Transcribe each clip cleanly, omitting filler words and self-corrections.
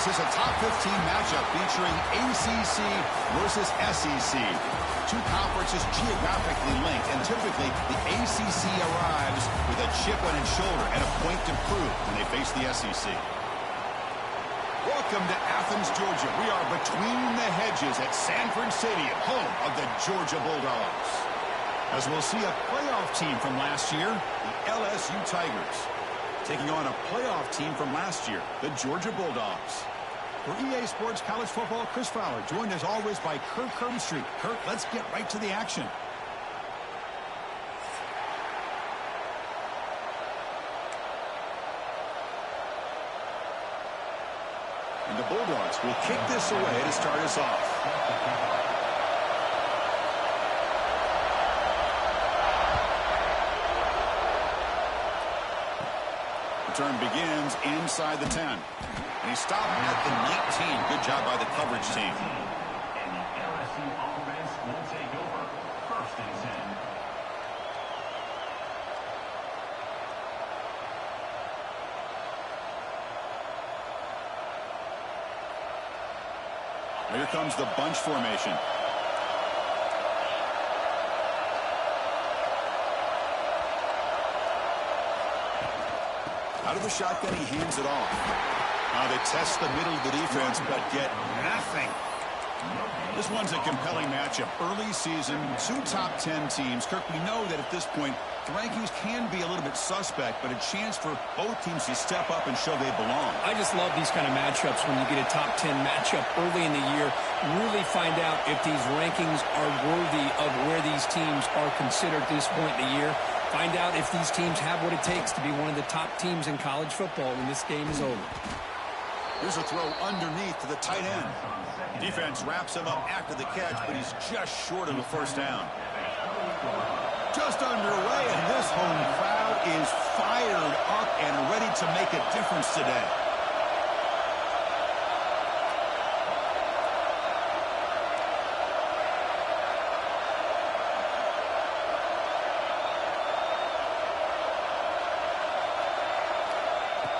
This is a top 15 matchup featuring ACC versus SEC. Two conferences geographically linked, and typically the ACC arrives with a chip on its shoulder and a point to prove when they face the SEC. Welcome to Athens, Georgia. We are between the hedges at Sanford Stadium, home of the Georgia Bulldogs. As we'll see a playoff team from last year, the LSU Tigers, taking on a playoff team from last year, the Georgia Bulldogs. For EA Sports College Football, Chris Fowler, joined as always by Kirk Herbstreit. Kirk, let's get right to the action. And the Bulldogs will kick this away to start us off. Return begins inside the 10. And he stopped at the 19. Good job by the coverage team. And the LSU offense will take over. First and 10. Now here comes the bunch formation. Out of the shotgun, he hands it off. Now they test the middle of the defense, but get nothing. This one's a compelling matchup. Early season, 2 top 10 teams. Kirk, we know that at this point, the rankings can be a little bit suspect, but a chance for both teams to step up and show they belong. I just love these kind of matchups when you get a top 10 matchup early in the year. Really find out if these rankings are worthy of where these teams are considered at this point in the year. Find out if these teams have what it takes to be one of the top teams in college football when this game is over. Here's a throw underneath to the tight end. Defense wraps him up after the catch, but he's just short of the first down. Just underway, and this home crowd is fired up and ready to make a difference today.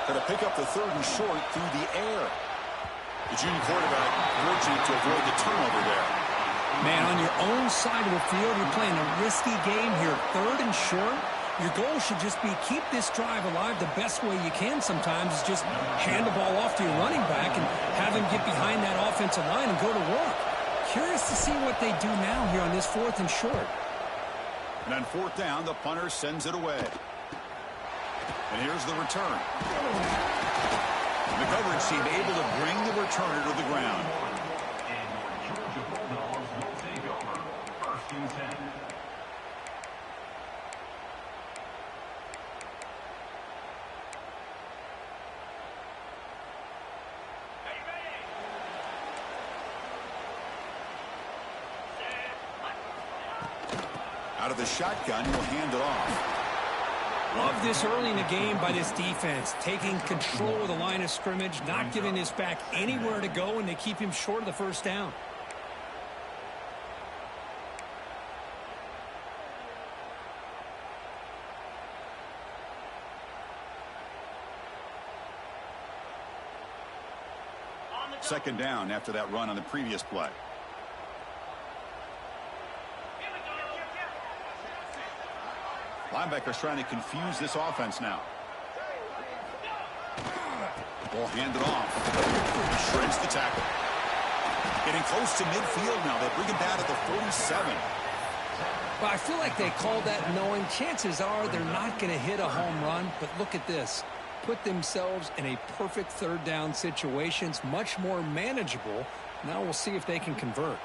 Going to pick up the 3rd and short through the air. The junior quarterback fortunate to avoid the turnover there. Man, on your own side of the field, you're playing a risky game here. 3rd and short. Your goal should just be keep this drive alive the best way you can sometimes is just hand the ball off to your running back and have him get behind that offensive line and go to work. Curious to see what they do now here on this 4th and short. And on 4th down, the punter sends it away. And here's the return. The coverage team able to bring the returner to the ground. And your Georgia Bulldogs will take over 1st and 10. Out of the shotgun, he'll hand it off. Love this early in the game by this defense, taking control of the line of scrimmage, not giving this back anywhere to go, and they keep him short of the first down. Second down after that run on the previous play. Linebackers trying to confuse this offense now. Ball handed off. He shreds the tackle. Getting close to midfield now. They bring him down at the 47. Well, I feel like they called that knowing chances are they're not going to hit a home run. But look at this. Put themselves in a perfect 3rd down situation. It's much more manageable. Now we'll see if they can convert.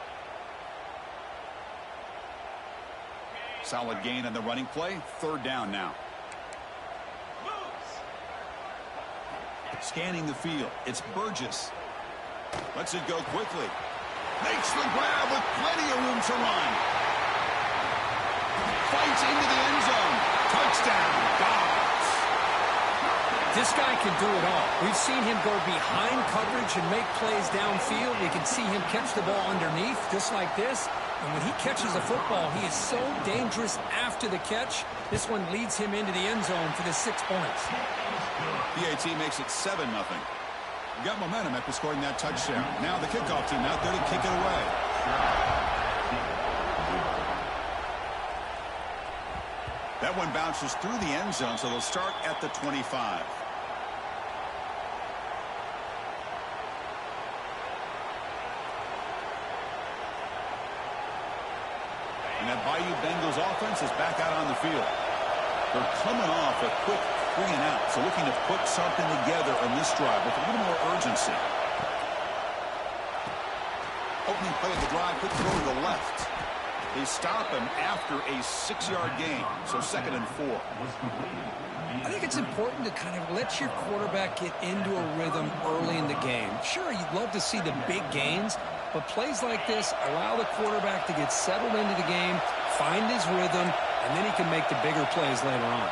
Solid gain on the running play. 3rd down now. Scanning the field. It's Burgess. Lets it go quickly. Makes the grab with plenty of room to run. Fights into the end zone. Touchdown, Dobbs. This guy can do it all. We've seen him go behind coverage and make plays downfield. We can see him catch the ball underneath just like this. And when he catches a football, he is so dangerous after the catch. This one leads him into the end zone for the 6 points. PAT makes it 7-0. Got momentum after scoring that touchdown. Now the kickoff team out there to kick it away. That one bounces through the end zone, so they'll start at the 25. And that Bayou Bengals offense is back out on the field. They're coming off a quick 3 and out, so looking to put something together on this drive with a little more urgency. Opening play of the drive, quick throw to the left. They stop him after a 6-yard gain, so 2nd and 4. I think it's important to kind of let your quarterback get into a rhythm early in the game. Sure, you'd love to see the big gains, but plays like this allow the quarterback to get settled into the game, find his rhythm, and then he can make the bigger plays later on.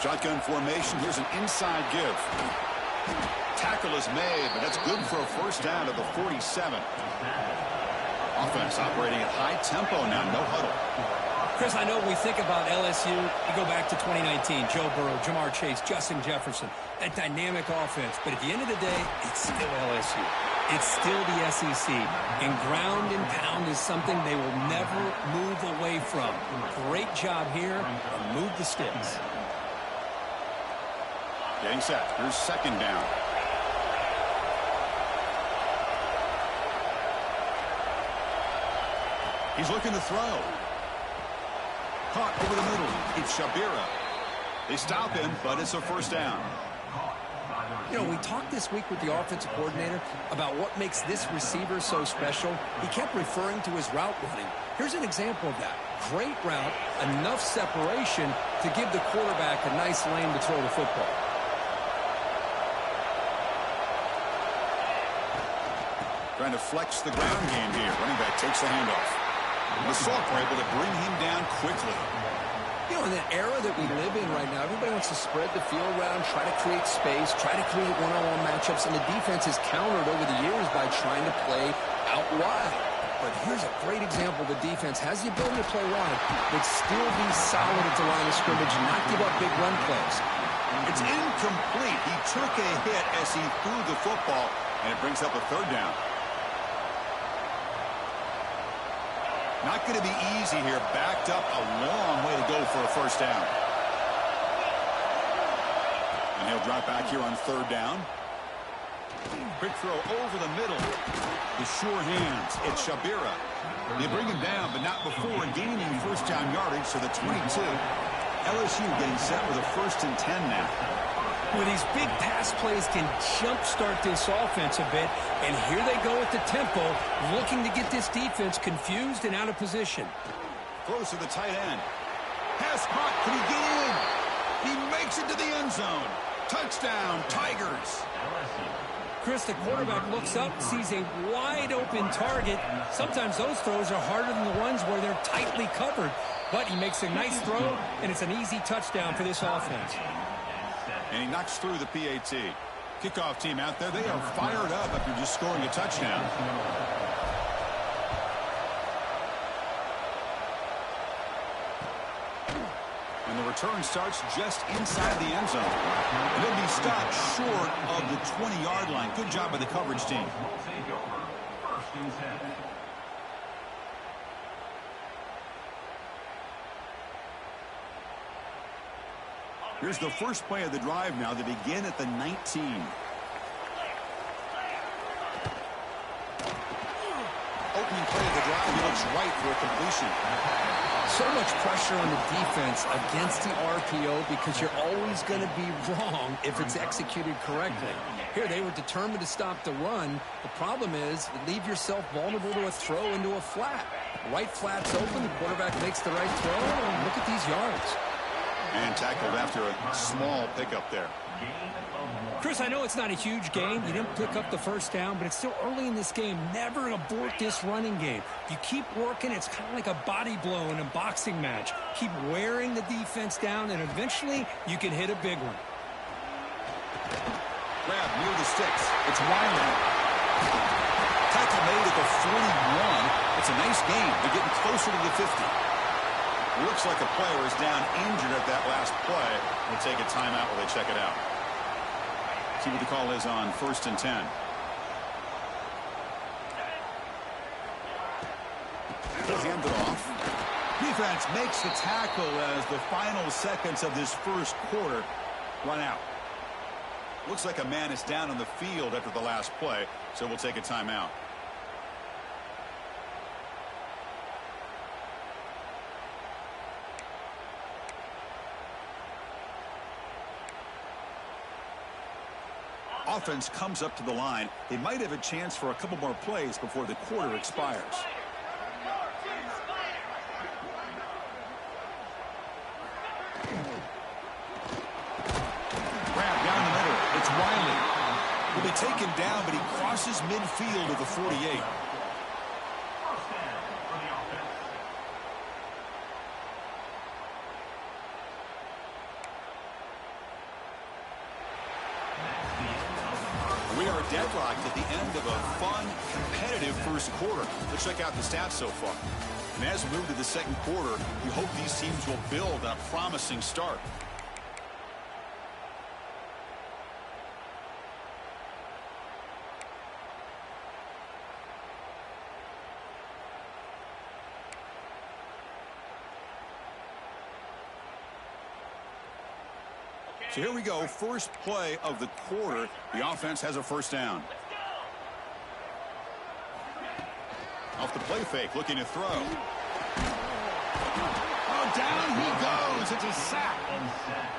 Shotgun formation. Here's an inside give. Tackle is made, but that's good for a first down at the 47. Offense operating at high tempo now, no huddle. Chris, I know we think about LSU. You go back to 2019, Joe Burrow, Jamar Chase, Justin Jefferson, that dynamic offense. But at the end of the day, it's still LSU. It's still the SEC. And ground and pound is something they will never move away from. Great job here, and move the sticks. Getting set. Here's second down. He's looking to throw. Caught over the middle. It's Shabira. They stop him, but it's a first down. You know, we talked this week with the offensive coordinator about what makes this receiver so special. He kept referring to his route running. Here's an example of that. Great route, enough separation to give the quarterback a nice lane to throw the football. Trying to flex the ground game here. Running back takes the handoff. The Salk were able to bring him down quickly. You know, in the era that we live in right now, everybody wants to spread the field around, try to create space, try to create one-on-one matchups, and the defense has countered over the years by trying to play out wide. But here's a great example. The defense has the ability to play wide, but still be solid at the line of scrimmage, not give up big run plays. It's incomplete. He took a hit as he threw the football, and it brings up a third down. Not going to be easy here. Backed up a long way to go for a first down. And he'll drop back here on third down. Quick throw over the middle. The sure hands. It's Shabira. They bring him down, but not before gaining first down yardage to the 22. LSU getting set with a 1st and 10 now. Where these big pass plays can jumpstart this offense a bit, and here they go at the tempo, looking to get this defense confused and out of position. Close to the tight end. Pass caught. Can he get in? He makes it to the end zone. Touchdown, Tigers. Chris, the quarterback looks up, sees a wide-open target. Sometimes those throws are harder than the ones where they're tightly covered. But he makes a nice throw, and it's an easy touchdown for this offense. And he knocks through the PAT. Kickoff team out there, they are fired up after just scoring a touchdown. And the return starts just inside the end zone. And they'll be stopped short of the 20-yard line. Good job by the coverage team. Here's the first play of the drive now. They begin at the 19. Opening play of the drive. He looks right for a completion. So much pressure on the defense against the RPO because you're always going to be wrong if it's executed correctly. Here, they were determined to stop the run. The problem is you leave yourself vulnerable to a throw into a flat. Right flat's open. The quarterback makes the right throw. And look at these yards. And tackled after a small pickup there. Chris, I know it's not a huge game. You didn't pick up the first down, but it's still early in this game. Never abort this running game. You keep working, it's kind of like a body blow in a boxing match. Keep wearing the defense down, and eventually you can hit a big one. Grab near the sticks. It's Wiley. Tackle made at the 41. It's a nice game. They're getting closer to the 50. Looks like a player is down injured at that last play. We'll take a timeout while they check it out. See what the call is on 1st and 10. He'll hand it off. Defense makes the tackle as the final seconds of this first quarter run out. Looks like a man is down on the field after the last play, so we'll take a timeout. Offense comes up to the line. They might have a chance for a couple more plays before the quarter expires. Grab down the middle. It's Wiley. Will be taken down, but he crosses midfield of the 48. We are deadlocked at the end of a fun, competitive first quarter. Let's check out the stats so far. And as we move to the second quarter, we hope these teams will build on a promising start. So here we go, first play of the quarter. The offense has a first down. Off the play fake, looking to throw. Oh, down he goes. It's a sack.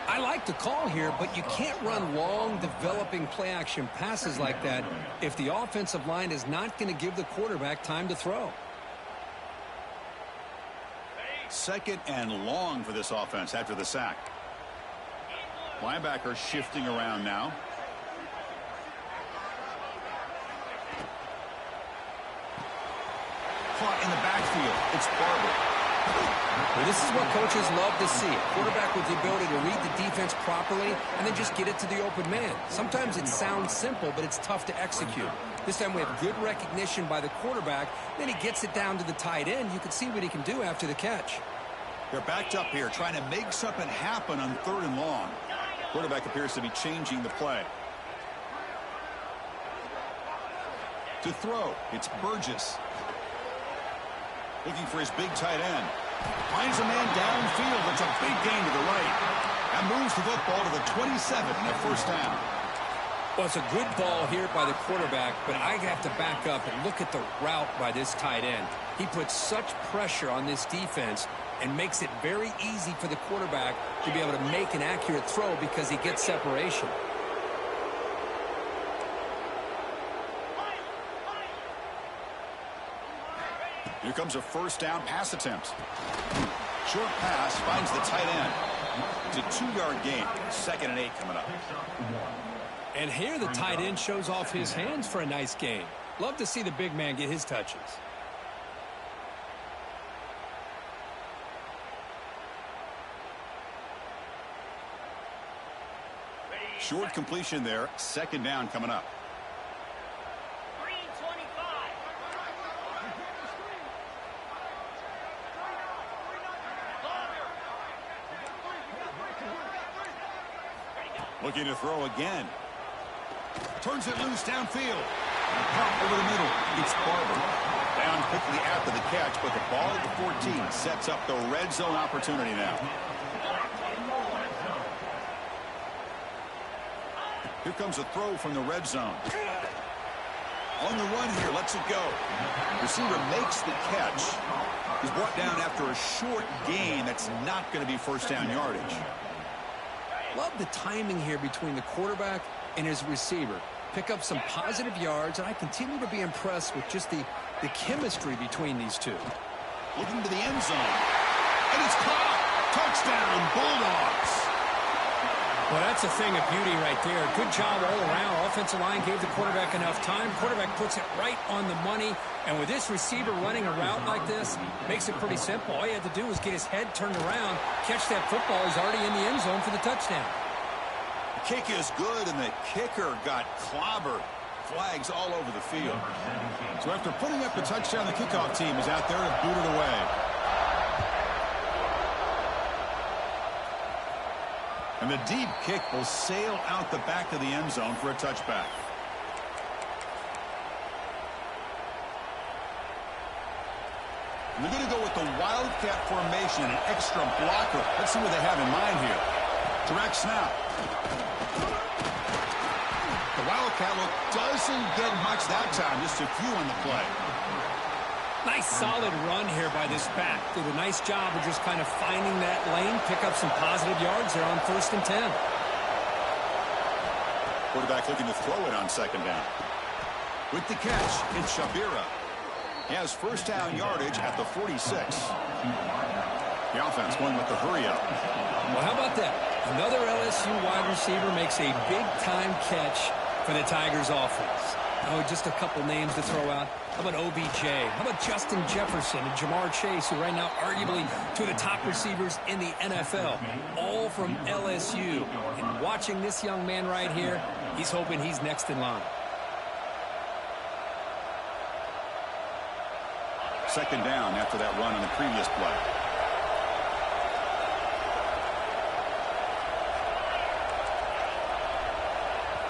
I like the call here, but you can't run long, developing play-action passes like that if the offensive line is not going to give the quarterback time to throw. Second and long for this offense after the sack. Linebacker shifting around now. Caught in the backfield. It's Barber. Well, this is what coaches love to see. A quarterback with the ability to read the defense properly and then just get it to the open man. Sometimes it sounds simple, but it's tough to execute. This time we have good recognition by the quarterback. Then he gets it down to the tight end. You can see what he can do after the catch. They're backed up here, trying to make something happen on third and long. Quarterback appears to be changing the play. To throw, it's Burgess. Looking for his big tight end. Finds a man downfield. It's a big gain to the right. That moves the football to the 27 and a first down. Well, it's a good ball here by the quarterback, but I have to back up and look at the route by this tight end. He puts such pressure on this defense and makes it very easy for the quarterback to be able to make an accurate throw because he gets separation. Here comes a first down pass attempt. Short pass finds the tight end. It's a 2-yard gain. 2nd and 8 coming up. And here the tight end shows off his hands for a nice gain. Love to see the big man get his touches. Short completion there. 2nd down coming up. Looking to throw again. Turns it loose downfield. Pop over the middle. It's Barber. Down quickly after the catch, but the ball at the 14 sets up the red zone opportunity now. Here comes a throw from the red zone. On the run here, lets it go. Receiver makes the catch. He's brought down after a short gain that's not going to be first down yardage. Love the timing here between the quarterback and his receiver. Pick up some positive yards, and I continue to be impressed with just the chemistry between these two. Looking to the end zone. And it's caught. Touchdown, Bulldogs. Well, that's a thing of beauty right there. Good job all around. Offensive line gave the quarterback enough time. Quarterback puts it right on the money. And with this receiver running a route like this, makes it pretty simple. All you have to do is get his head turned around, catch that football. He's already in the end zone for the touchdown. The kick is good, and the kicker got clobbered. Flags all over the field. So after putting up the touchdown, the kickoff team is out there to boot it away. And the deep kick will sail out the back of the end zone for a touchback. And they're going to go with the Wildcat formation, an extra blocker. Let's see what they have in mind here. Direct snap. The Wildcat look doesn't get much that time, just a few on the play. Nice solid run here by this back. Did a nice job of just kind of finding that lane, pick up some positive yards there on 1st and 10. Quarterback looking to throw it on 2nd down. With the catch, it's Shabira. He has first down yardage at the 46. The offense going with the hurry up. Well, how about that? Another LSU wide receiver makes a big-time catch for the Tigers offense. Oh, just a couple names to throw out. How about OBJ? How about Justin Jefferson and Jamar Chase, who right now arguably two of the top receivers in the NFL, all from LSU. And watching this young man right here, he's hoping he's next in line. 2nd down after that run on the previous play.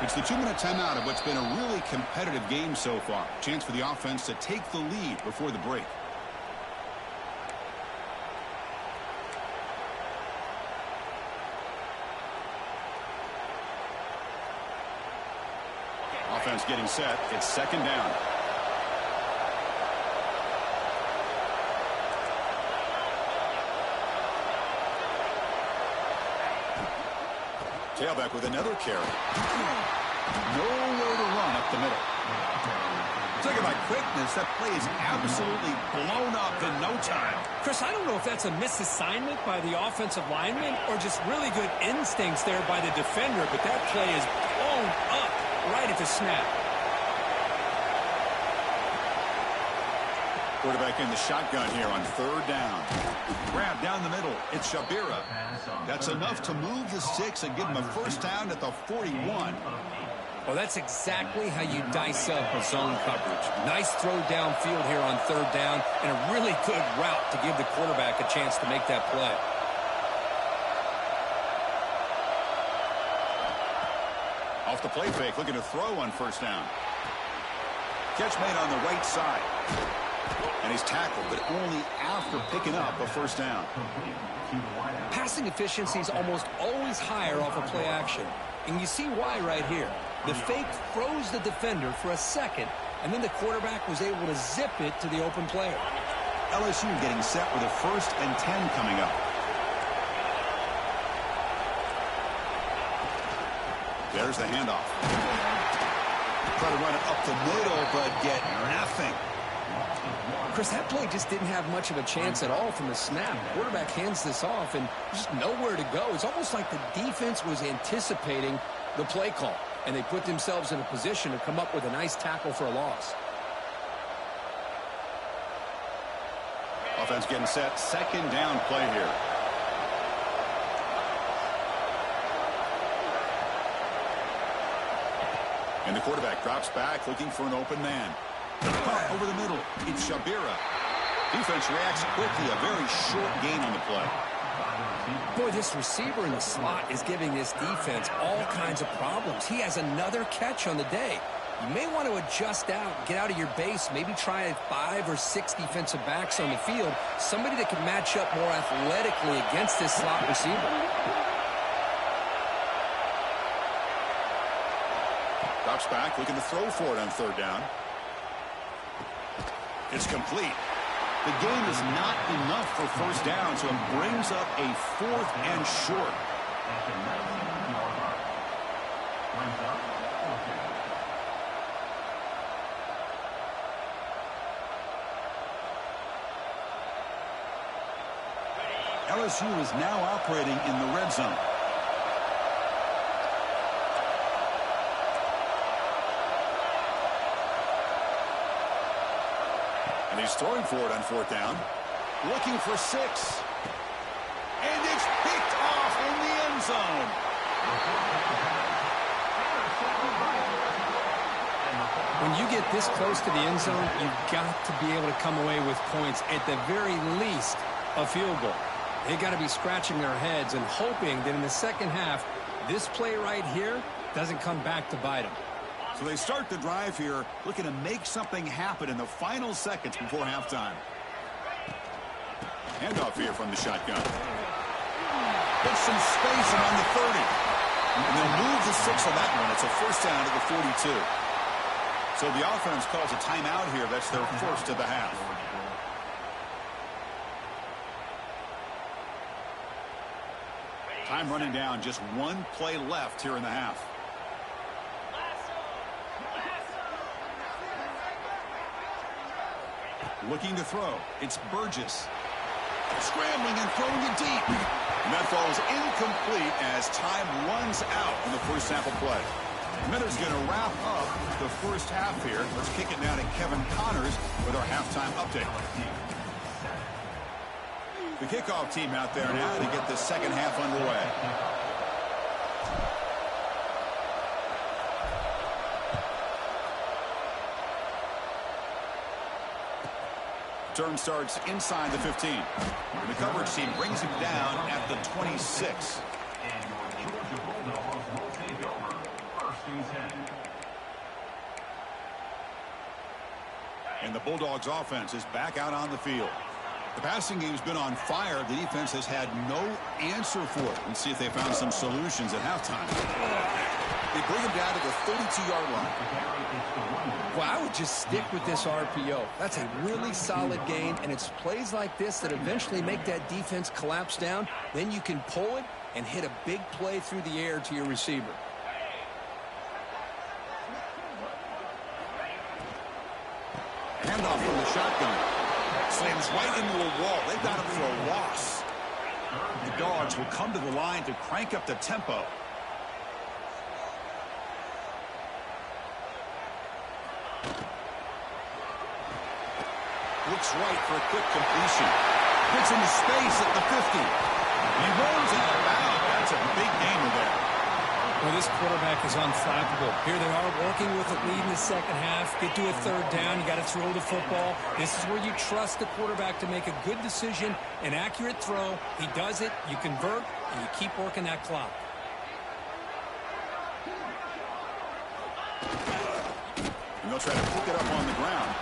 It's the 2-minute timeout of what's been a really competitive game so far. Chance for the offense to take the lead before the break. offense getting set. It's second down. Tailback with another carry. Nowhere to run up the middle. Talking about quickness, that play is absolutely blown up in no time. Chris, I don't know if that's a misassignment by the offensive lineman or just really good instincts there by the defender, but that play is blown up right at the snap. Quarterback in the shotgun here on third down. Grab down the middle. It's Shabira. That's enough to move the sticks and give him a first down at the 41. Well, that's exactly how you dice up a zone coverage. Nice throw downfield here on third down and a really good route to give the quarterback a chance to make that play. Off the play fake, looking to throw on first down. Catch made on the right side. And he's tackled, but only after picking up a first down. Passing efficiency is almost always higher off of play action. And you see why right here. The fake froze the defender for a second, and then the quarterback was able to zip it to the open player. LSU getting set with a 1st and 10 coming up. There's the handoff. Try to run it up the middle, but get nothing. Chris, that play just didn't have much of a chance at all from the snap. The quarterback hands this off, and just nowhere to go. It's almost like the defense was anticipating the play call, and they put themselves in a position to come up with a nice tackle for a loss. Offense getting set. Second down play here. And the quarterback drops back looking for an open man. Over the middle. It's Shabira. Defense reacts quickly. A very short gain on the play. Boy, this receiver in the slot is giving this defense all kinds of problems. He has another catch on the day. You may want to adjust out, get out of your base, maybe try 5 or 6 defensive backs on the field, somebody that can match up more athletically against this slot receiver. Drops back, looking to throw for it on third down. It's complete. The game is not enough for first down, so it brings up a 4th and short. LSU is now operating in the red zone. And he's throwing for it on fourth down. Looking for 6. And it's picked off in the end zone. When you get this close to the end zone, you've got to be able to come away with points, at the very least, a field goal. They've got to be scratching their heads and hoping that in the second half, this play right here doesn't come back to bite them. So they start the drive here, looking to make something happen in the final seconds before halftime. Handoff here from the shotgun. Gets some space around the 30. And they'll move the 6 on that one. It's a first down at the 42. So the offense calls a timeout here. That's their first of the half. Time running down. Just one play left here in the half. Looking to throw. It's Burgess. Scrambling and throwing it deep. And that falls incomplete as time runs out in the first half of play. Minter's going to wrap up the first half here. Let's kick it down to Kevin Connors with our halftime update. The kickoff team out there now to get the second half underway. Turn starts inside the 15. And the coverage team brings him down at the 26. And the Bulldogs offense is back out on the field. The passing game's been on fire. The defense has had no answer for it. Let's see if they found some solutions at halftime. They bring him down to the 32-yard line. Well, I would just stick with this RPO. That's a really solid gain, and it's plays like this that eventually make that defense collapse down. Then you can pull it and hit a big play through the air to your receiver. Handoff from the shotgun. Slams right into a wall. They got him for a loss. The Dogs will come to the line to crank up the tempo. Looks right for a quick completion. Gets into space at the 50. He rolls out of bounds. That's a big gainer there. Well, this quarterback is unflappable. Here they are working with a lead in the second half. Get to a third down. You got to throw the football. This is where you trust the quarterback to make a good decision, an accurate throw. He does it. You convert, and you keep working that clock. And they'll try to pick it up on the ground.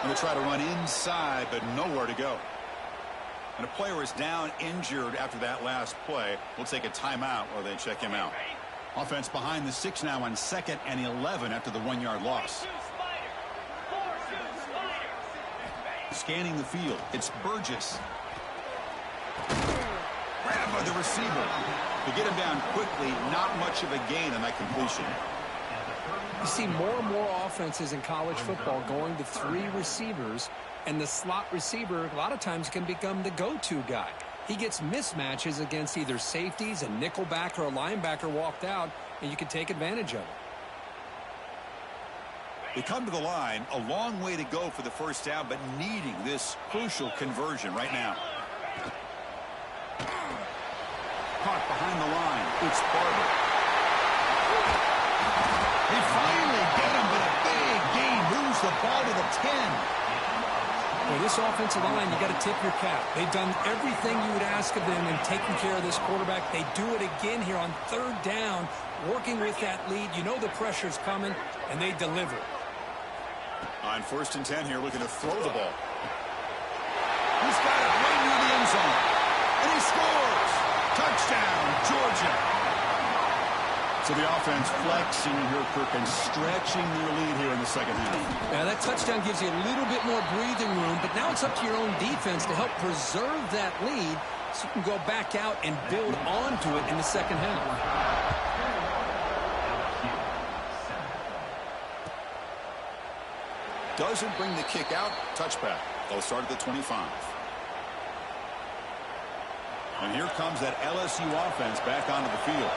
And they'll try to run inside, but nowhere to go. And a player is down injured after that last play. We'll take a timeout while they check him out. Offense behind the 6 now on 2nd and 11 after the 1-yard loss. Scanning the field. It's Burgess. Grab by the receiver. To get him down quickly, not much of a gain on that completion. You see more and more offenses in college football going to 3 receivers, and the slot receiver a lot of times can become the go-to guy. He gets mismatches against either safeties, a nickelback, or a linebacker walked out, and you can take advantage of it. They come to the line, a long way to go for the first down, but needing this crucial conversion right now. Caught behind the line. It's Barber. They finally get him, but a big gain moves the ball to the 10. Well, this offensive line, you got to tip your cap. They've done everything you would ask of them in taking care of this quarterback. They do it again here on third down, working with that lead. You know the pressure's coming, and they deliver. On 1st and 10 here, looking to throw the ball. He's got it right near the end zone. And he scores! Touchdown, Georgia! So the offense flexing here, Kirk, and stretching their lead here in the second half. Now, that touchdown gives you a little bit more breathing room, but now it's up to your own defense to help preserve that lead so you can go back out and build onto it in the second half. Doesn't bring the kick out. Touchback. They'll start at the 25. And here comes that LSU offense back onto the field.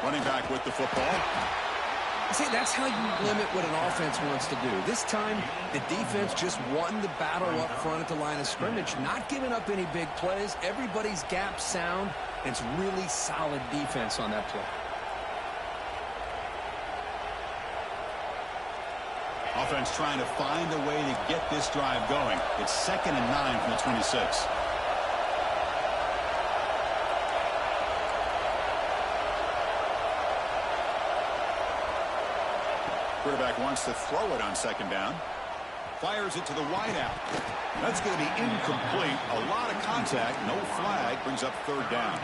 Running back with the football. See, that's how you limit what an offense wants to do. This time, the defense just won the battle up front at the line of scrimmage, not giving up any big plays. Everybody's gap sound, and it's really solid defense on that play. Offense trying to find a way to get this drive going. It's 2nd and 9 from the 26. Quarterback wants to throw it on 2nd down. Fires it to the wideout. That's going to be incomplete. A lot of contact. No flag. Brings up 3rd down.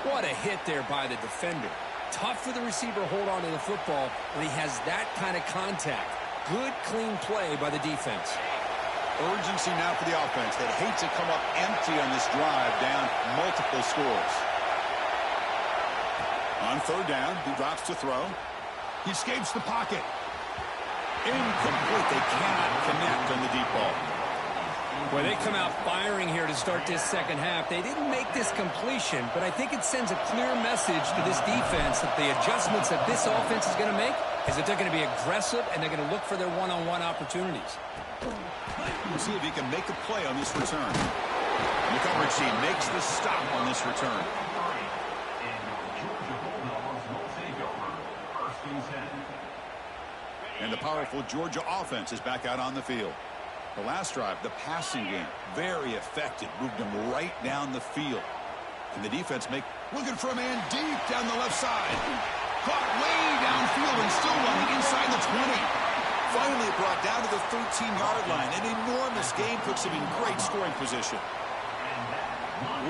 What a hit there by the defender. Tough for the receiver to hold on to the football when he has that kind of contact. Good, clean play by the defense. Urgency now for the offense. They'd hate to come up empty on this drive, down multiple scores. On 3rd down, he drops to throw. He escapes the pocket. Incomplete. They cannot connect on the deep ball. Well, they come out firing here to start this second half. They didn't make this completion, but I think it sends a clear message to this defense that the adjustments that this offense is going to make is that they're going to be aggressive and they're going to look for their one-on-one opportunities. We'll see if he can make a play on this return. The coverage team makes the stop on this return. And the powerful Georgia offense is back out on the field. The last drive, the passing game, very effective. Moved them right down the field. And the defense looking for a man deep down the left side. Caught way downfield and still running inside the 20. Finally brought down to the 13-yard line. An enormous gain puts him in great scoring position.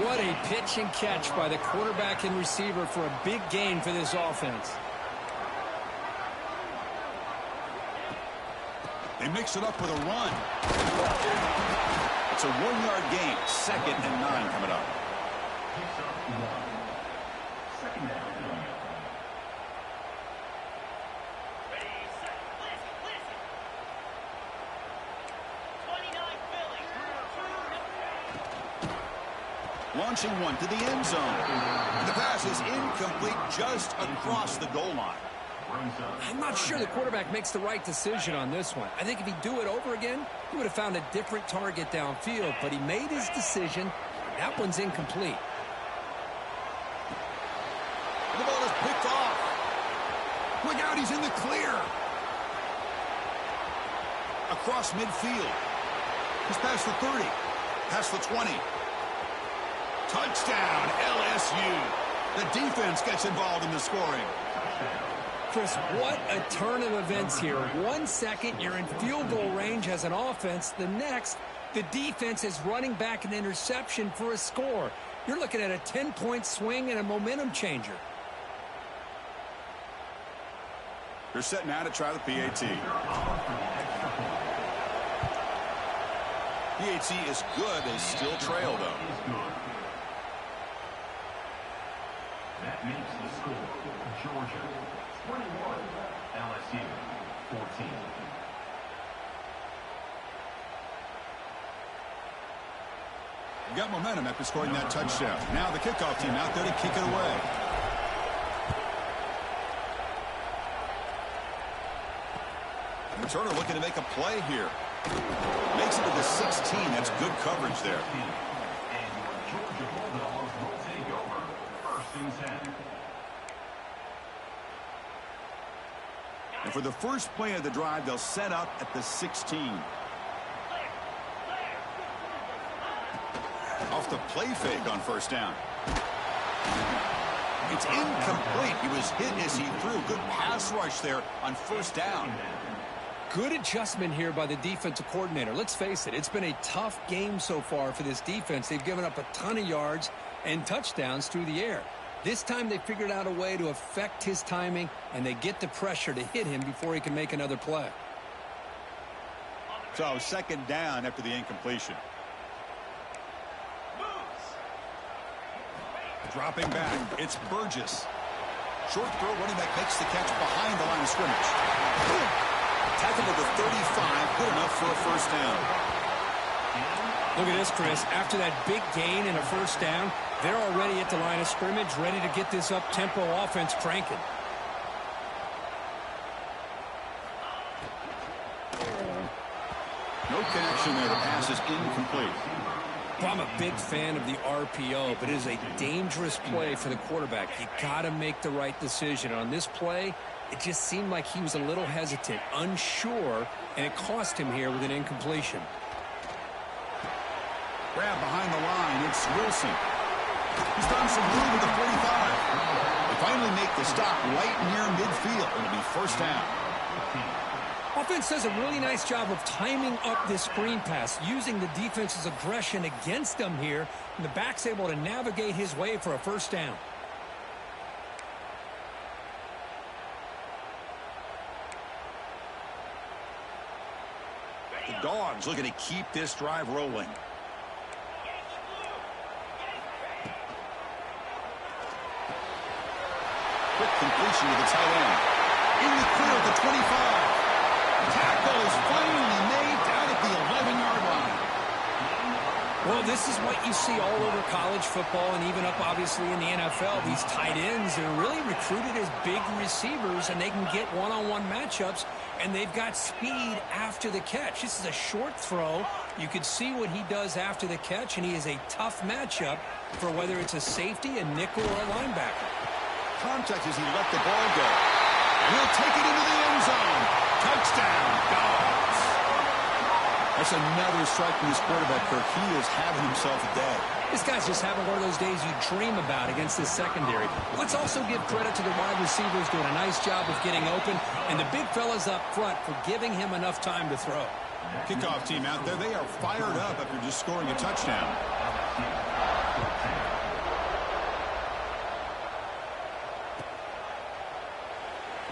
What a pitch and catch by the quarterback and receiver for a big gain for this offense. They mix it up with a run. It's a 1-yard gain. 2nd and 9 coming up. Second down. Launching one to the end zone. The pass is incomplete just across the goal line. I'm not sure the quarterback makes the right decision on this one. I think if he'd do it over again, he would have found a different target downfield, but he made his decision. That one's incomplete. The ball is picked off. Look out, he's in the clear. Across midfield. He's past the 30. Past the 20. Touchdown, LSU. The defense gets involved in the scoring. Chris, what a turn of events here. 1 second, you're in field goal range as an offense. The next, the defense is running back an interception for a score. You're looking at a 10-point swing and a momentum changer. They're set now to try the PAT. PAT is good. They still trail, though. That makes the score. Georgia 21, LSU 14. Got momentum after scoring that touchdown. Now the kickoff team out there to kick it away. Returner looking to make a play here. Makes it to the 16. That's good coverage there. And your Georgia Bulldogs will take over. 1st and 10. And for the first play of the drive, they'll set up at the 16. Off the play fake on 1st down. It's incomplete. He was hit as he threw. Good pass rush there on 1st down. Good adjustment here by the defensive coordinator. Let's face it, it's been a tough game so far for this defense. They've given up a ton of yards and touchdowns through the air. This time they figured out a way to affect his timing, and they get the pressure to hit him before he can make another play. So 2nd down after the incompletion. Dropping back, it's Burgess. Short throw, running back makes the catch behind the line of scrimmage. Tackle to the 35, good enough for a 1st down. Look at this, Chris. After that big gain and a 1st down, they're already at the line of scrimmage, ready to get this up-tempo offense cranking. No connection there. The pass is incomplete. Well, I'm a big fan of the RPO, but it is a dangerous play for the quarterback. You got to make the right decision. On this play, it just seemed like he was a little hesitant, unsure, and it cost him here with an incompletion. Grab behind the line. It's Wilson. He's done some room with the 45. They finally make the stop right near midfield. It'll be 1st down. Offense does a really nice job of timing up this screen pass, using the defense's aggression against them here, and the back's able to navigate his way for a 1st down. The Dogs looking to keep this drive rolling. Quick completion to the tight end. In the clear at the 25. Tackle is finally made down at the 11-yard line. Well, this is what you see all over college football and even up, obviously, in the NFL. These tight ends are really recruited as big receivers, and they can get one-on-one matchups, and they've got speed after the catch. This is a short throw. You could see what he does after the catch, and he is a tough matchup for whether it's a safety, a nickel, or a linebacker. Contact as he let the ball go. He'll take it into the end zone. Touchdown, Dogs. That's another strike from his quarterback, Kirk. He is having himself a day. This guy's just having one of those days you dream about against this secondary. Let's also give credit to the wide receivers doing a nice job of getting open, and the big fellas up front for giving him enough time to throw. Kickoff team out there, they are fired up after just scoring a touchdown.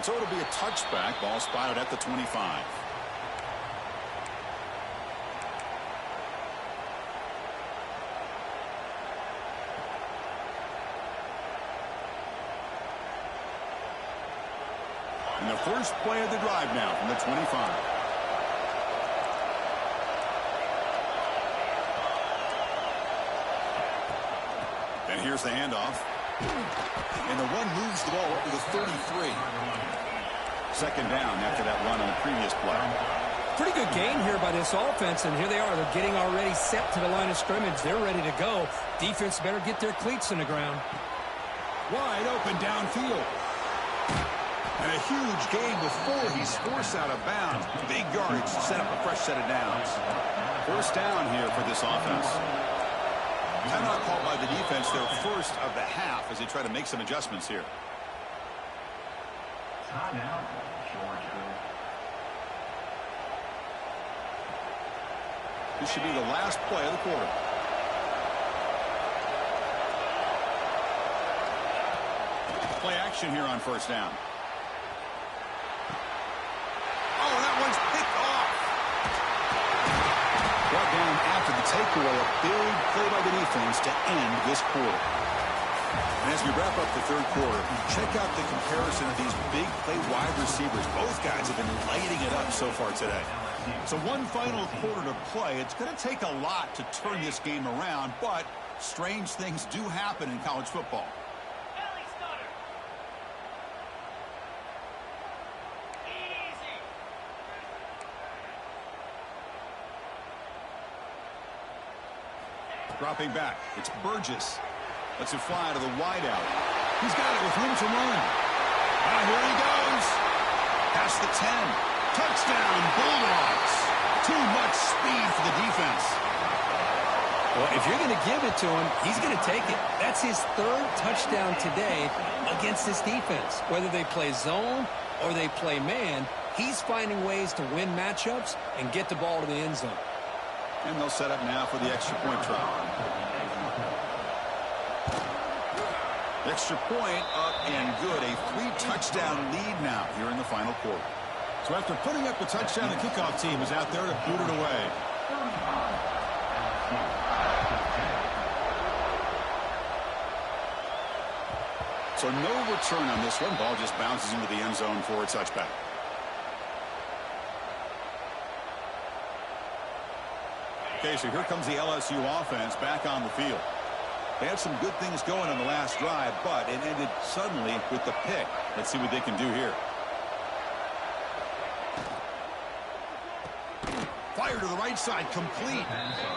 So it'll be a touchback. Ball spotted at the 25. And the first play of the drive now from the 25. And here's the handoff. And the one moves the ball up to the 33. Second down after that run on the previous play. Pretty good game here by this offense, and here they are. They're getting already set to the line of scrimmage. They're ready to go. Defense better get their cleats in the ground. Wide open downfield. And a huge gain before he's forced out of bounds. Big yardage to set up a fresh set of downs. First down here for this offense. Timeout called by the defense, their first of the half, as they try to make some adjustments here. Timeout, Georgia. This should be the last play of the quarter. Play action here on first down. Oh, that one's picked off. Brought down after the takeaway, a big play by the defense to end this quarter. And as we wrap up the third quarter, check out the comparison of these big play wide receivers. Both guys have been lighting it up so far today. So one final quarter to play. It's going to take a lot to turn this game around, but strange things do happen in college football. Dropping back, it's Burgess. Lets it fly to the wideout. He's got it with room to run. Here he goes. Past the 10. Touchdown, Bulldogs. Too much speed for the defense. Well, if you're going to give it to him, he's going to take it. That's his third touchdown today against this defense. Whether they play zone or they play man, he's finding ways to win matchups and get the ball to the end zone. And they'll set up now for the extra point try. Extra point up and good. A 3-touchdown lead now here in the final quarter. So after putting up a touchdown, the kickoff team is out there to boot it away. So no return on this one. Ball just bounces into the end zone for a touchback. Okay, so here comes the LSU offense back on the field. They had some good things going on the last drive, but it ended suddenly with the pick. Let's see what they can do here. Fire to the right side, complete.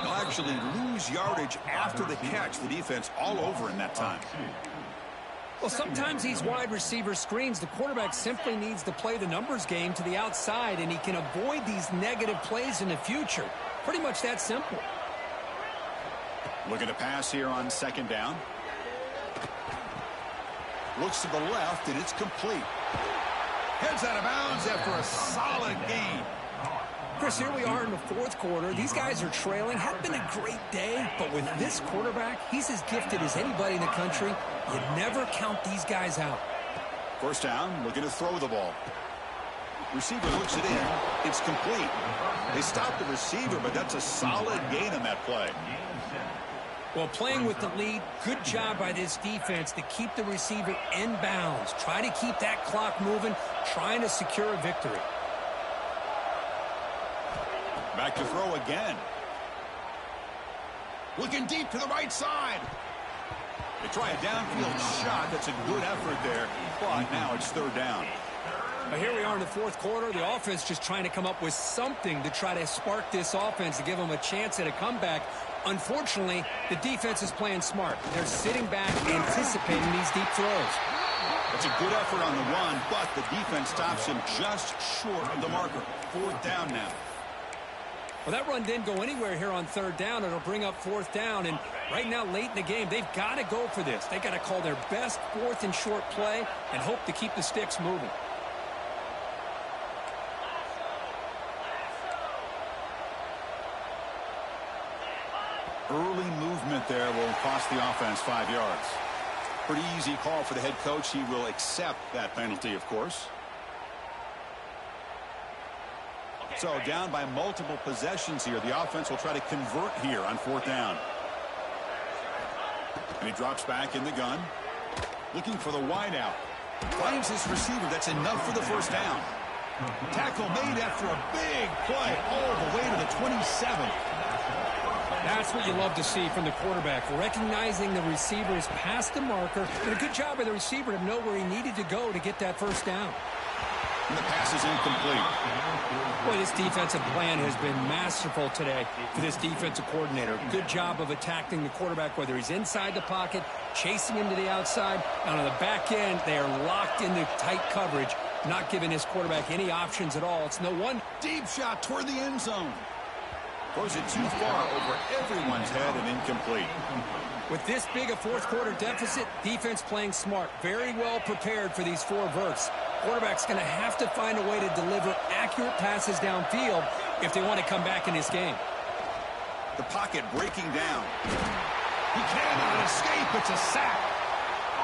They'll actually lose yardage after the catch. The defense all over in that time. Well, sometimes these wide receiver screens, the quarterback simply needs to play the numbers game to the outside, and he can avoid these negative plays in the future. Pretty much that simple. Looking to pass here on second down. Looks to the left, and it's complete. Heads out of bounds after a solid gain. Chris, here we are in the fourth quarter. These guys are trailing. Had been a great day, but with this quarterback, he's as gifted as anybody in the country. You never count these guys out. First down, looking to throw the ball. Receiver looks it in. It's complete. They stopped the receiver, but that's a solid gain on that play. Well, playing with the lead, good job by this defense to keep the receiver in bounds. Try to keep that clock moving, trying to secure a victory. Back to throw again. Looking deep to the right side. They try a downfield shot. That's a good effort there. But now it's third down. But here we are in the fourth quarter. The offense just trying to come up with something to try to spark this offense to give them a chance at a comeback. Unfortunately, the defense is playing smart. They're sitting back, anticipating these deep throws. That's a good effort on the run, but the defense stops him just short of the marker. Fourth down now. Well, that run didn't go anywhere here on third down. It'll bring up fourth down, and right now, late in the game, they've got to go for this. They've got to call their best fourth and short play and hope to keep the sticks moving. Early movement there will cost the offense 5 yards. Pretty easy call for the head coach. He will accept that penalty, of course. So down by multiple possessions here. The offense will try to convert here on 4th down. And he drops back in the gun. Looking for the wideout. Finds his receiver. That's enough for the 1st down. Tackle made after a big play all the way to the 27. That's what you love to see from the quarterback, recognizing the receiver is past the marker, and a good job by the receiver to know where he needed to go to get that 1st down. And the pass is incomplete. Boy, this defensive plan has been masterful today for this defensive coordinator. Good job of attacking the quarterback, whether he's inside the pocket, chasing him to the outside, and on the back end, they are locked into tight coverage, not giving this quarterback any options at all. It's no one. Deep shot toward the end zone. Throws it too far over everyone's head and incomplete. With this big a 4th quarter deficit, defense playing smart, very well prepared for these 4 verts. Quarterback's going to have to find a way to deliver accurate passes downfield if they want to come back in this game. The pocket breaking down. He cannot escape. It's a sack.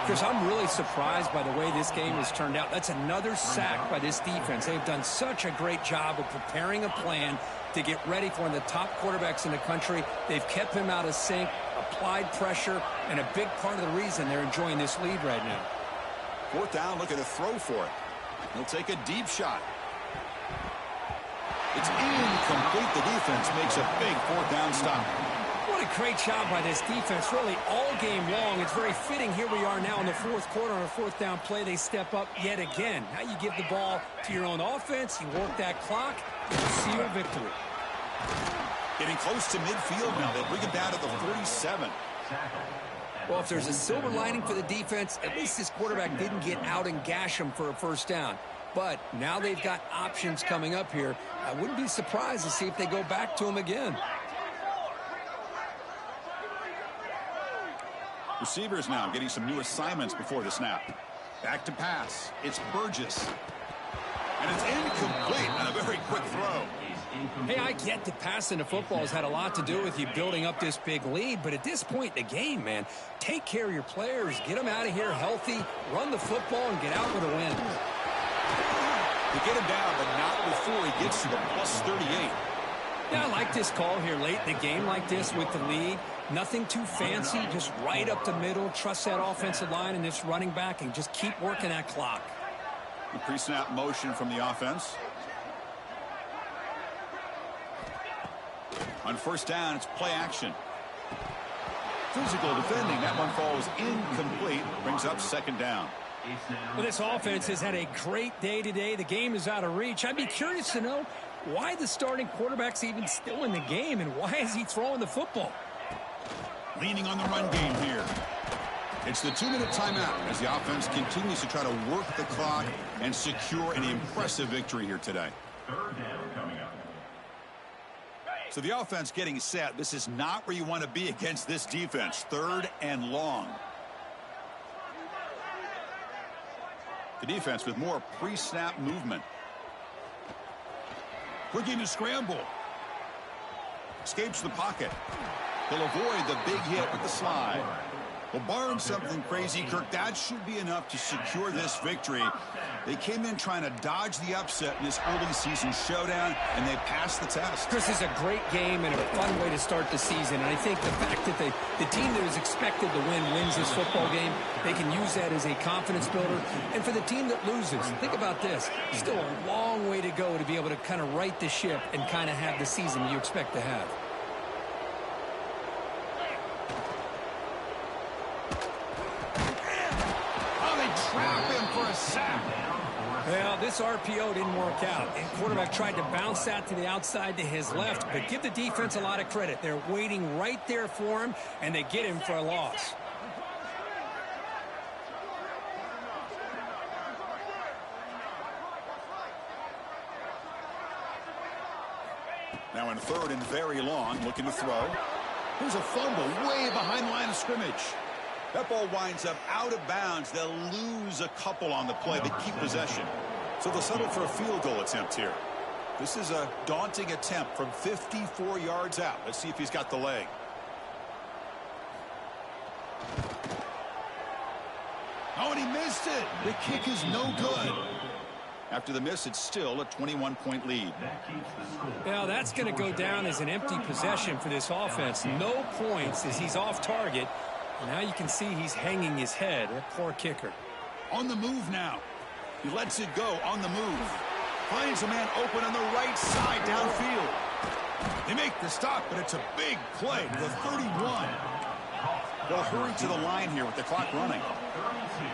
Chris, I'm really surprised by the way this game has turned out. That's another sack by this defense. They've done such a great job of preparing a plan to get ready for one of the top quarterbacks in the country. They've kept him out of sync, applied pressure, and a big part of the reason they're enjoying this lead right now. 4th down, looking to throw for it. He'll take a deep shot. It's incomplete. The defense makes a big 4th down stop. What a great job by this defense, really all game long. It's very fitting. Here we are now in the 4th quarter on a 4th down play. They step up yet again. Now you give the ball to your own offense. You work that clock. You seal victory. Getting close to midfield now. They'll bring it down to the 47. Well, if there's a silver lining for the defense, at least this quarterback didn't get out and gash him for a 1st down. But now they've got options coming up here. I wouldn't be surprised to see if they go back to him again. Receivers now getting some new assignments before the snap. Back to pass. It's Burgess. And it's incomplete on a very quick throw. Hey, I get that passing the football has had a lot to do with you building up this big lead, but at this point in the game, man, take care of your players, get them out of here healthy, run the football, and get out with a win. They get him down, but not before he gets to the plus 38. Yeah, I like this call here late in the game like this with the lead. Nothing too fancy, just right up the middle. Trust that offensive line and this running back and just keep working that clock. The pre-snap motion from the offense. On 1st down, it's play action. Physical defending. That one falls incomplete. Brings up 2nd down. Well, this offense has had a great day today. The game is out of reach. I'd be curious to know why the starting quarterback's even still in the game and why is he throwing the football? Leaning on the run game here. It's the 2-minute timeout as the offense continues to try to work the clock and secure an impressive victory here today. 3rd down coming up. So the offense getting set. This is not where you want to be against this defense. 3rd and long. The defense with more pre-snap movement. Looking to scramble. Escapes the pocket. He'll avoid the big hit with the slide. Well, barring something crazy, Kirk, that should be enough to secure this victory. They came in trying to dodge the upset in this early season showdown, and they passed the test. Chris, is a great game and a fun way to start the season. And I think the fact that the team that was expected to win wins this football game, they can use that as a confidence builder. And for the team that loses, think about this. Still a long way to go to be able to kind of right the ship and kind of have the season you expect to have. Trap him for a sack. Well, this RPO didn't work out. And quarterback tried to bounce that to the outside to his left, but give the defense a lot of credit. They're waiting right there for him, and they get him for a loss. Now in 3rd and very long, looking to throw. Here's a fumble way behind the line of scrimmage. That ball winds up out of bounds. They'll lose a couple on the play, but keep possession. So they'll settle for a field goal attempt here. This is a daunting attempt from 54 yards out. Let's see if he's got the leg. Oh, and he missed it. The kick is no good. After the miss, it's still a 21-point lead. That keeps the score. Now, that's going to go down as an empty possession for this offense. No points as he's off target. And now you can see he's hanging his head. That poor kicker. On the move now. He lets it go on the move. Finds a man open on the right side downfield. They make the stop, but it's a big play to the 31. They'll hurry to the line here with the clock running. 32.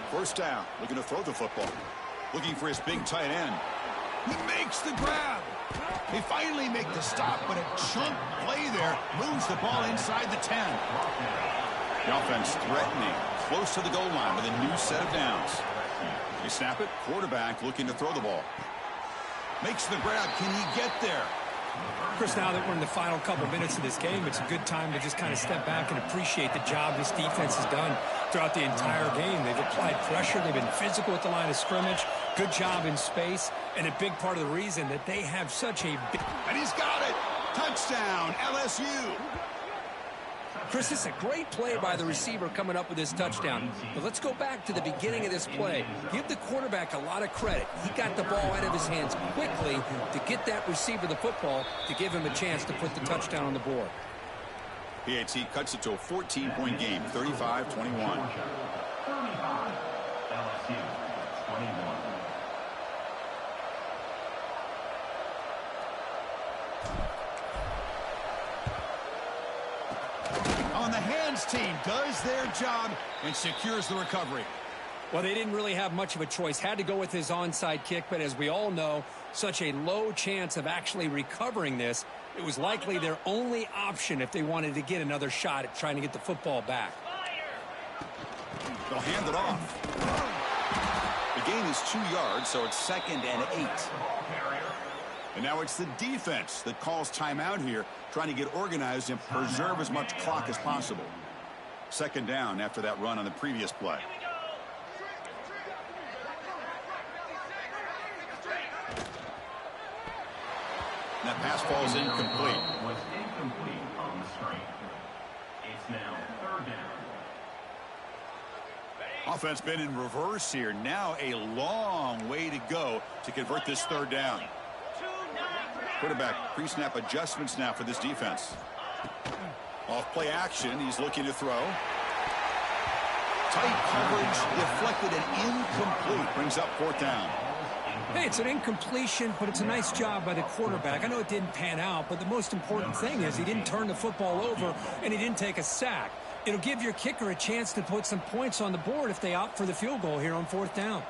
And First down, looking to throw the football. Looking for his big tight end. He makes the grab. They finally make the stop, but a chunk play there moves the ball inside the 10. The offense threatening, close to the goal line with a new set of downs. They snap it, quarterback looking to throw the ball. Makes the grab, can he get there? Chris, now that we're in the final couple minutes of this game, it's a good time to just kind of step back and appreciate the job this defense has done throughout the entire game. They've applied pressure. They've been physical at the line of scrimmage. Good job in space. And a big part of the reason that they have such a big... And he's got it! Touchdown, LSU! Chris, this is a great play by the receiver coming up with this touchdown. But let's go back to the beginning of this play. Give the quarterback a lot of credit. He got the ball out of his hands quickly to get that receiver the football to give him a chance to put the touchdown on the board. PAT cuts it to a 14-point game, 35-21. 35. LSU 21. On the hands team does their job and secures the recovery. Well, they didn't really have much of a choice. Had to go with his onside kick, but as we all know, such a low chance of actually recovering this. It was likely their only option if they wanted to get another shot at trying to get the football back. They'll hand it off. The gain is 2 yards, so it's 2nd and 8. And now it's the defense that calls timeout here, trying to get organized and preserve as much clock as possible. 2nd down after that run on the previous play. That pass falls incomplete. Was incomplete on the screen. It's now 3rd down. Offense been in reverse here. Now a long way to go to convert this 3rd down. Quarterback pre-snap adjustments now for this defense. Off play action. He's looking to throw. Tight coverage deflected and incomplete. Brings up 4th down. Hey, it's an incompletion, but it's a nice job by the quarterback. I know it didn't pan out, but the most important thing is he didn't turn the football over and he didn't take a sack. It'll give your kicker a chance to put some points on the board if they opt for the field goal here on 4th down.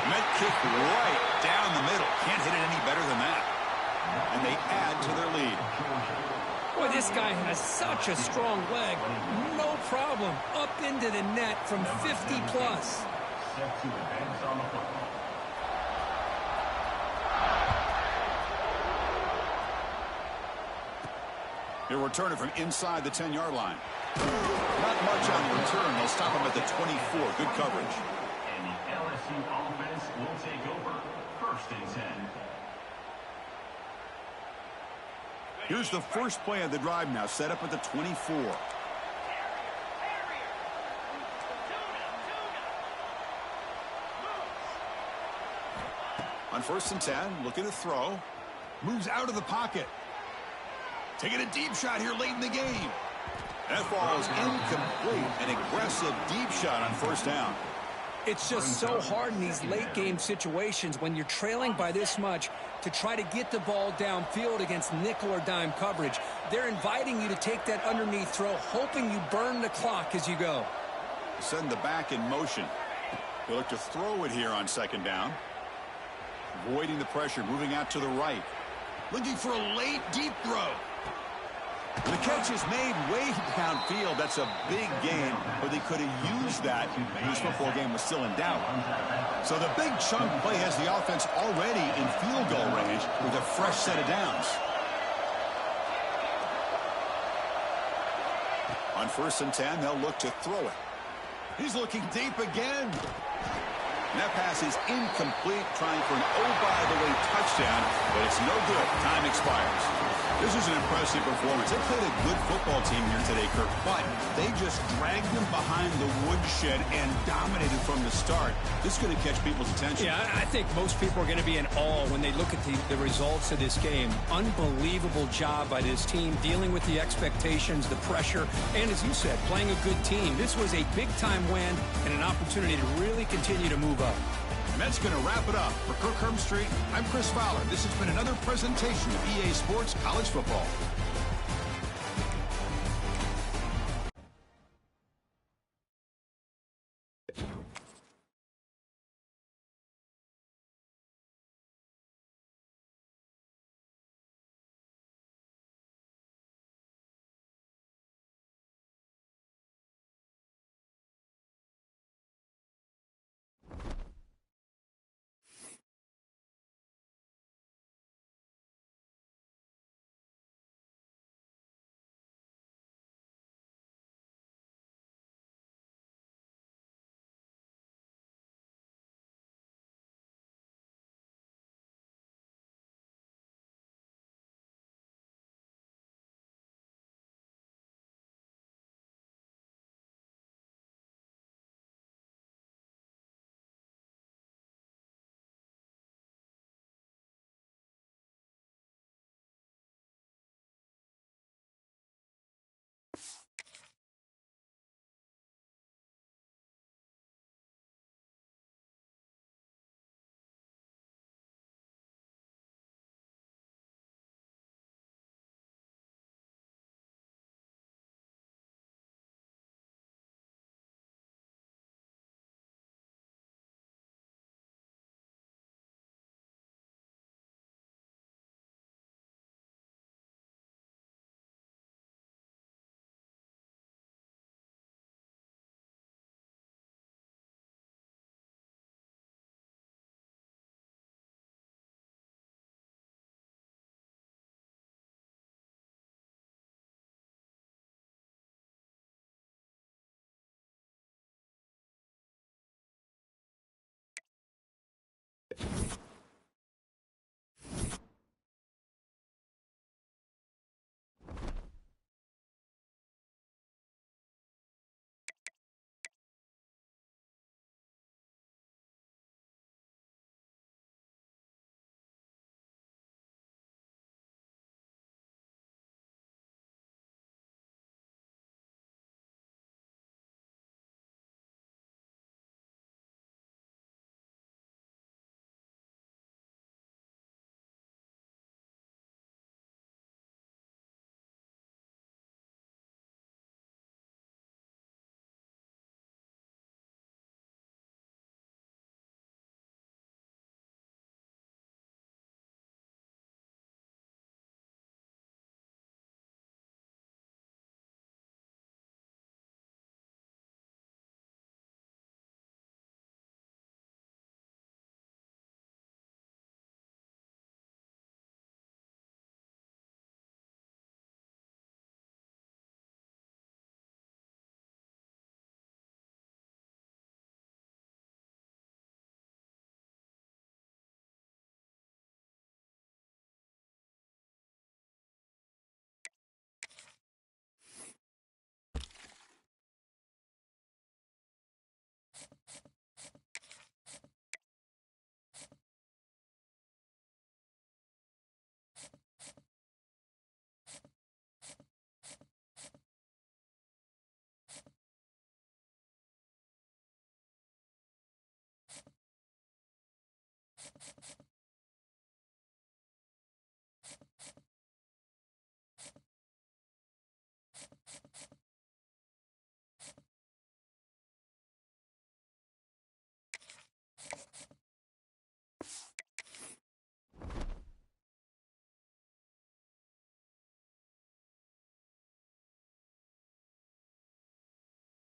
Met kick right down the middle. Can't hit it any better than that. And they add to their lead. Boy, this guy has such a strong leg. No problem. Up into the net from 50 plus. Set to advance on the football. He'll return it from inside the 10-yard line. Not much on the return. They'll stop him at the 24. Good coverage. And the LSU offense will take over. 1st and 10. Here's the first play of the drive now, set up at the 24. On 1st and 10, looking to throw. Moves out of the pocket. Taking a deep shot here late in the game. That ball is incomplete. An aggressive deep shot on 1st down. It's just so hard in these late game situations when you're trailing by this much to try to get the ball downfield against nickel or dime coverage. They're inviting you to take that underneath throw, hoping you burn the clock as you go. Send the back in motion. They look to throw it here on 2nd down. Avoiding the pressure, moving out to the right. Looking for a late deep throw. The catch is made way downfield. That's a big gain, but they could have used that when this football game was still in doubt. So the big chunk play has the offense already in field goal range with a fresh set of downs. On 1st and 10, they'll look to throw it. He's looking deep again. And that pass is incomplete, trying for an oh-by-the-way touchdown, but it's no good. Time expires. This is an impressive performance. They played a good football team here today, Kirk, but they just dragged them behind the woodshed and dominated from the start. This is going to catch people's attention. Yeah, I think most people are going to be in awe when they look at the results of this game. Unbelievable job by this team, dealing with the expectations, the pressure, and as you said, playing a good team. This was a big-time win and an opportunity to really continue to move up. And that's going to wrap it up. For Kirk Herbstreit, I'm Chris Fowler. This has been another presentation of EA Sports College Football.